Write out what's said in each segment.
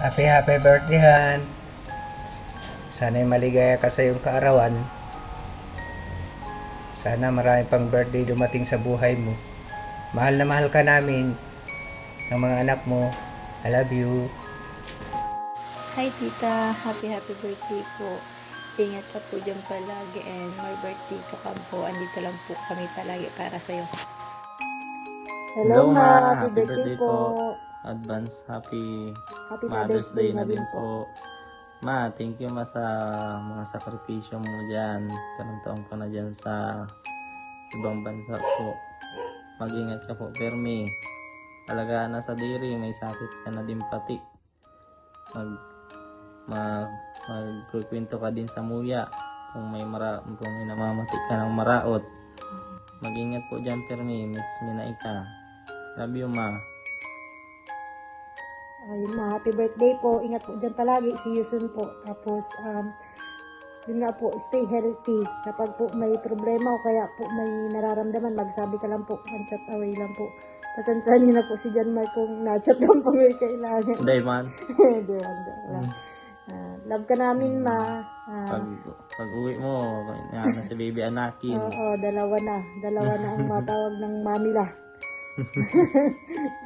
Happy birthday, Han. Sana'y maligaya ka sa iyong kaarawan. Sana marami pang birthday dumating sa buhay mo. Mahal na mahal ka namin ng mga anak mo. I love you. Hi tita, happy birthday po. Ingat ka po dyan palagi and more birthday to come po. Andito lang po kami palagi para sa'yo. Hello, Ma. Happy birthday po. Advance happy Happy Mother's Day na din po. Ma, thank you ma sa mga sakripisyo mo dyan. Karang taong ka na dyan sa ibang bansa po. Mag-ingat ka po, Permi. Alagaan na sa diri, may sakit ka na din pati. Magkukwento ka din sa muya kung may namamati ka ng maraot. Mag-ingat po dyan, Permi. Miss Minaika. Love you, ma. Ayun na, happy birthday po. Ingat po dyan palagi. See you soon po. Tapos, yun nga po, stay healthy. Kapag po may problema o kaya po may nararamdaman, magsabi ka lang po. One-chat away lang po. Pasensyahan niyo na po si John Mark kung na-chat lang po may kailangan. Day, man. Hindi, wala. Love ka namin, ma. Pag uwi mo, yan na si baby anakin. Oo, dalawa na. Dalawa na ang matawag ng mamila.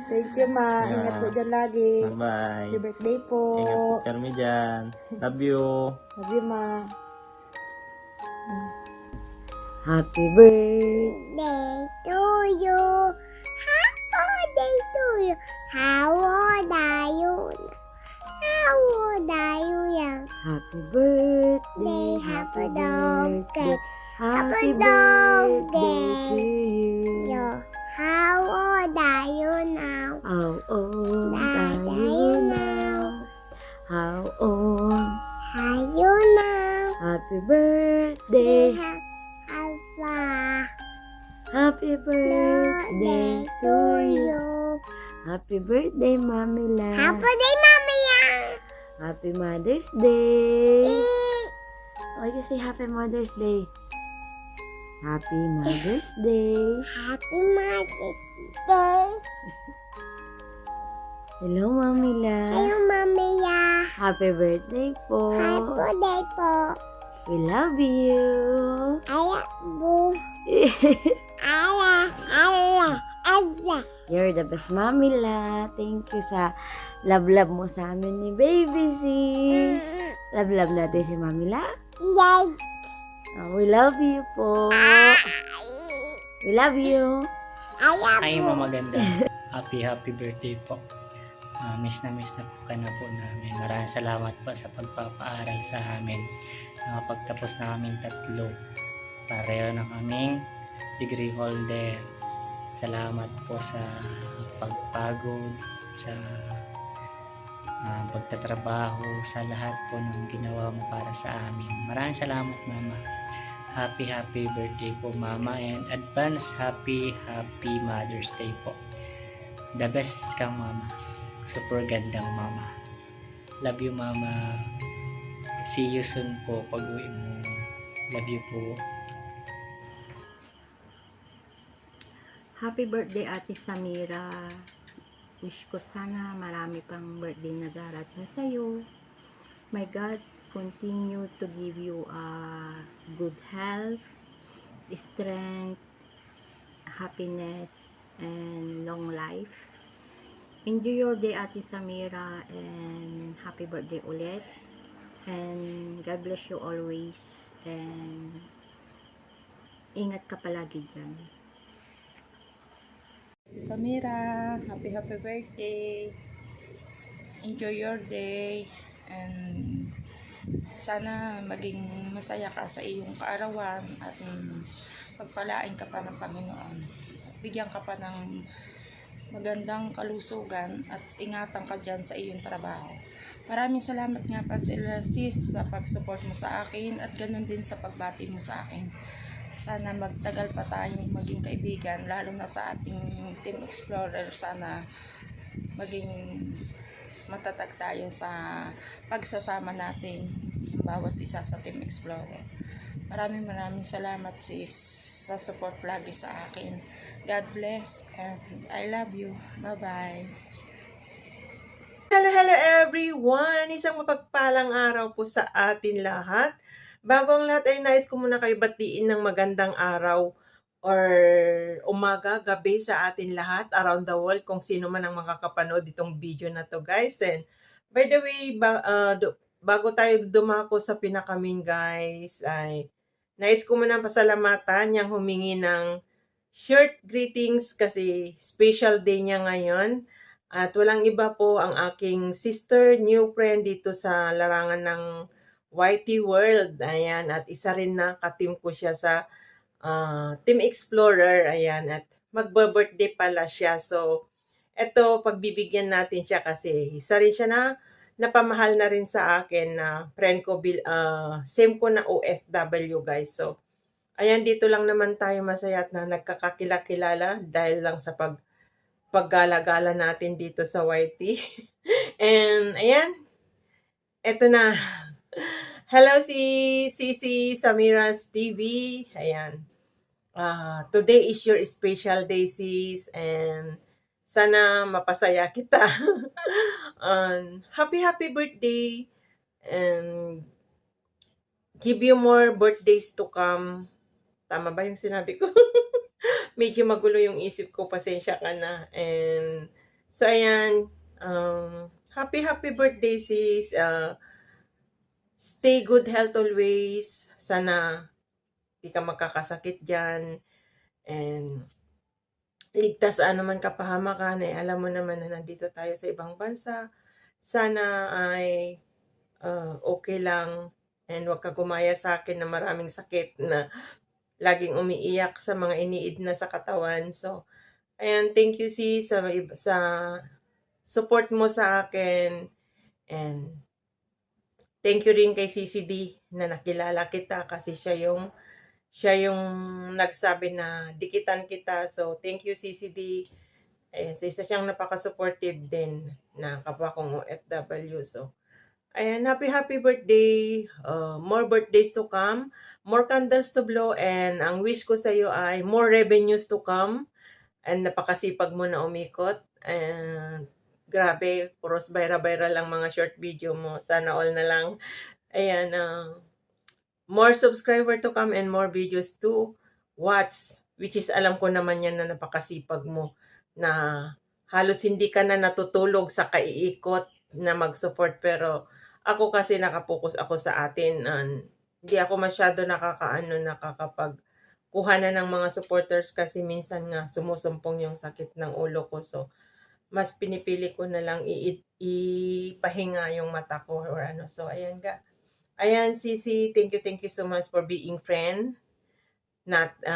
Thank you, ma. Ingat po dyan lagi. Bye-bye. Happy birthday po. Ingat po kami dyan. Love you. Love you, ma. Happy birthday to you. Happy day to you. How old are you? How old are you young? Happy birthday, Happy birthday. happy birthday to You. How old are you now? How old are you now? How old? Are you now? Happy birthday, Have happy birthday to you. Happy birthday, Mami La. Happy day, Mami Yang. Happy Mother's Day. Oh, you say Happy Mother's Day. Happy Mother's Day. Happy Mother's Day. Hello, Mami La. Hello, Mami Yang. Happy birthday po. Happy day po. We love you. Ala, bu. Ala. You're the best, Mami La. Thank you sa love mo sa amin ni Baby Z. Love natin si Mami La. Yay. Oh, we love you po. We love you. Ala, Ay, bu. mamaganda. Happy birthday po. Miss na po ka na po namin. Maraming salamat po sa pagpapaaral sa amin. Nakapagtapos na kaming 3. Pareho na kaming degree holder. Salamat po sa pagpagod, sa pagtatrabaho, sa lahat po ng ginawa mo para sa amin. Maraming salamat, Mama. Happy birthday po, Mama, and advance happy Mother's Day po. The best kang, Mama. Super gandang, Mama. Love you, Mama. See you soon po pag uwi mo. Love you po. Happy birthday, Ate Samira. Wish ko sana marami pang birthday na darating sa'yo. My God, continue to give you good health, strength, happiness, and long life. Enjoy your day, Ate Samira, and happy birthday ulit. And God bless you always. And ingat ka palagi dyan. Si Samira, happy birthday. Enjoy your day and sana maging masaya ka sa iyong kaarawan at pagpalain ka pa ng Panginoon. At bigyan ka pa ng magandang kalusugan at ingatan ka dyan sa iyong trabaho. Maraming salamat nga pa sila sis sa pag-support mo sa akin at ganun din sa pagbati mo sa akin. Sana magtagal pa tayong maging kaibigan, lalo na sa ating Team Explorer. Sana maging matatag tayo sa pagsasama natin bawat isa sa Team Explorer. Maraming salamat sis sa support lagi sa akin. God bless and I love you. Bye-bye. Hello everyone! Isang mapagpalang araw po sa atin lahat. Bago ang lahat ay nais ko muna kayo batiin ng magandang araw or umaga, gabi sa atin lahat around the world kung sino man ang makakapanood itong video na to guys. And by the way, bago tayo dumako sa pinakamin guys, ay nais ko muna pasalamatan yung humingi ng short greetings kasi special day niya ngayon. At walang iba po ang aking sister, new friend dito sa larangan ng YT World. Ayan, at isa rin na ka-team ko siya sa Team Explorer. Ayan, at magbe-birthday pala siya. So, eto, pagbibigyan natin siya kasi isa rin siya na napamahal na rin sa akin na friend ko, same ko na OFW guys. So, ayan, dito lang naman tayo masaya at na nagkakakilala dahil lang sa paggala-gala natin dito sa YT. And ayan, eto na. Hello si Sisi Samira's TV. Ayan. Today is your special day, sis. And sana mapasaya kita. Happy birthday. And give you more birthdays to come. Tama ba yung sinabi ko? Medyo magulo yung isip ko, pasensya ka na. And so ayan, happy birthday sis. Stay good health always. Sana di ka magkakasakit dyan. And ligtas anuman kapahamakan. Alam mo naman na nandito tayo sa ibang bansa. Sana ay okay lang. And wag ka gumaya sa akin na maraming sakit na laging umiiyak sa mga iniid na sa katawan. So, ayan, thank you sis sa support mo sa akin. And thank you rin kay CCD na nakilala kita kasi siya yung nagsabi na dikitan kita. So, thank you CCD. Ayan, so isa siyang napaka-supportive din na kapwa kong OFW. So, ayan, happy birthday. More birthdays to come. More candles to blow. And ang wish ko sa iyo ay more revenues to come. And napakasipag mo na umikot. And grabe, puros viral lang mga short video mo. Sana all na lang. Ayan, more subscriber to come and more videos to watch. Which is alam ko naman yan na napakasipag mo. Na halos hindi ka na natutulog sa kaiikot na mag-support. Pero ako kasi nakapokus ako sa atin. Hindi ako masyado nakakapagkuha na ng mga supporters kasi minsan nga sumusumpong yung sakit ng ulo ko. So, mas pinipili ko na lang ipahinga yung mata ko or ano. So, ayan ga. Ayan, Sisi, thank you so much for being friend.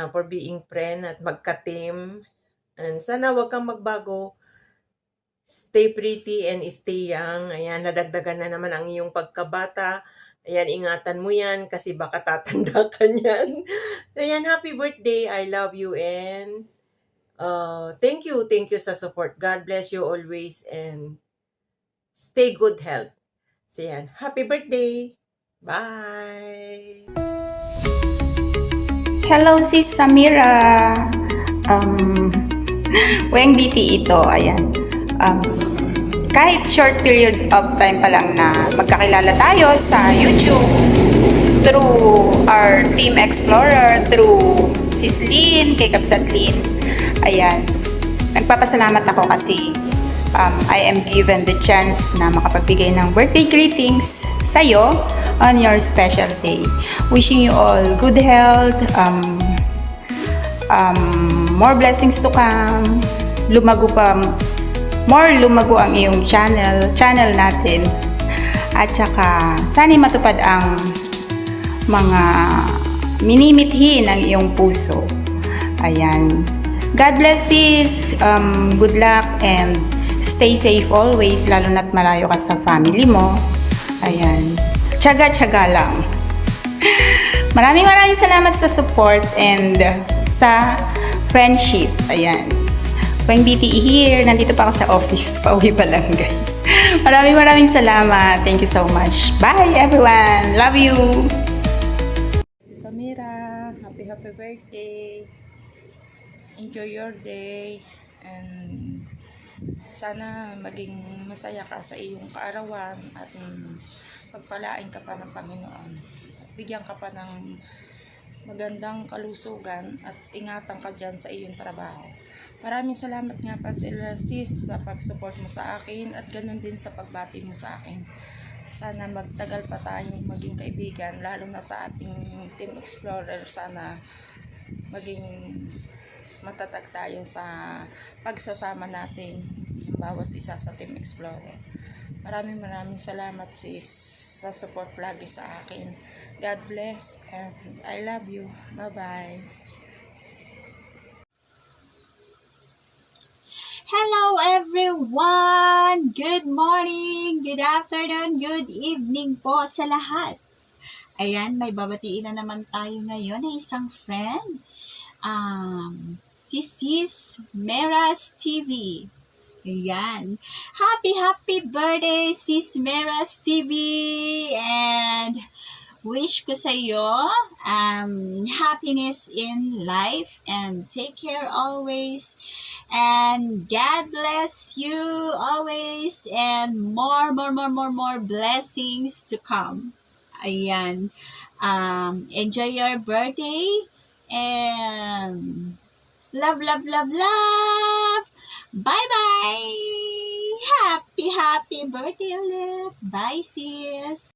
For being friend at magka-team. And sana wag kang magbago. Stay pretty and stay young. Ayan, nadagdagan na naman ang iyong pagkabata. Ayan, ingatan mo yan kasi baka tatanda ka niyan. Ayan, happy birthday. I love you and thank you sa support. God bless you always and stay good health. So yan, happy birthday. Bye. Hello sis Samira. Weng BT ito, ayan. Kahit short period of time pa lang na magkakilala tayo sa YouTube through our Team Explorer, through Sis Lynn, kay Kapsat Lynn. Ayan. Nagpapasalamat ako kasi I am given the chance na makapagbigay ng birthday greetings sa'yo on your special day. Wishing you all good health, more blessings to come, lumago ang iyong channel natin, at saka sana'y matupad ang mga minimithi ng iyong puso. Ayan. God bless sis, good luck and stay safe always, lalo na't malayo ka sa family mo. Ayan. Tiyaga lang. Maraming salamat sa support and sa friendship. Ayan. Weng BTE here. Nandito pa ako sa office. Pauwi pa lang, guys. Maraming salamat. Thank you so much. Bye, everyone. Love you. Samira, happy birthday. Enjoy your day and sana maging masaya ka sa iyong kaarawan at pagpalain ka pa ng Panginoon. At bigyan ka pa ng magandang kalusugan at ingatan ka dyan sa iyong trabaho. Maraming salamat nga pa sila sis sa pag-support mo sa akin at ganun din sa pagbati mo sa akin. Sana magtagal pa tayong maging kaibigan, lalo na sa ating Team Explorer. Sana maging matatag tayo sa pagsasama natin bawat isa sa Team Explorer. Maraming salamat sis sa support lagi sa akin. God bless and I love you. Bye-bye. Hello everyone! Good morning, good afternoon, good evening po sa lahat. Ayan, may babatiin na naman tayo ngayon ng isang friend. Si Sis Meras TV. Ayan. Happy birthday, Sis Meras TV! And wish ko sa iyo happiness in life and take care always. And God bless you always and more blessings to come. Ayan. Enjoy your birthday and love. Bye-bye! Happy birthday ulit! Bye, sis!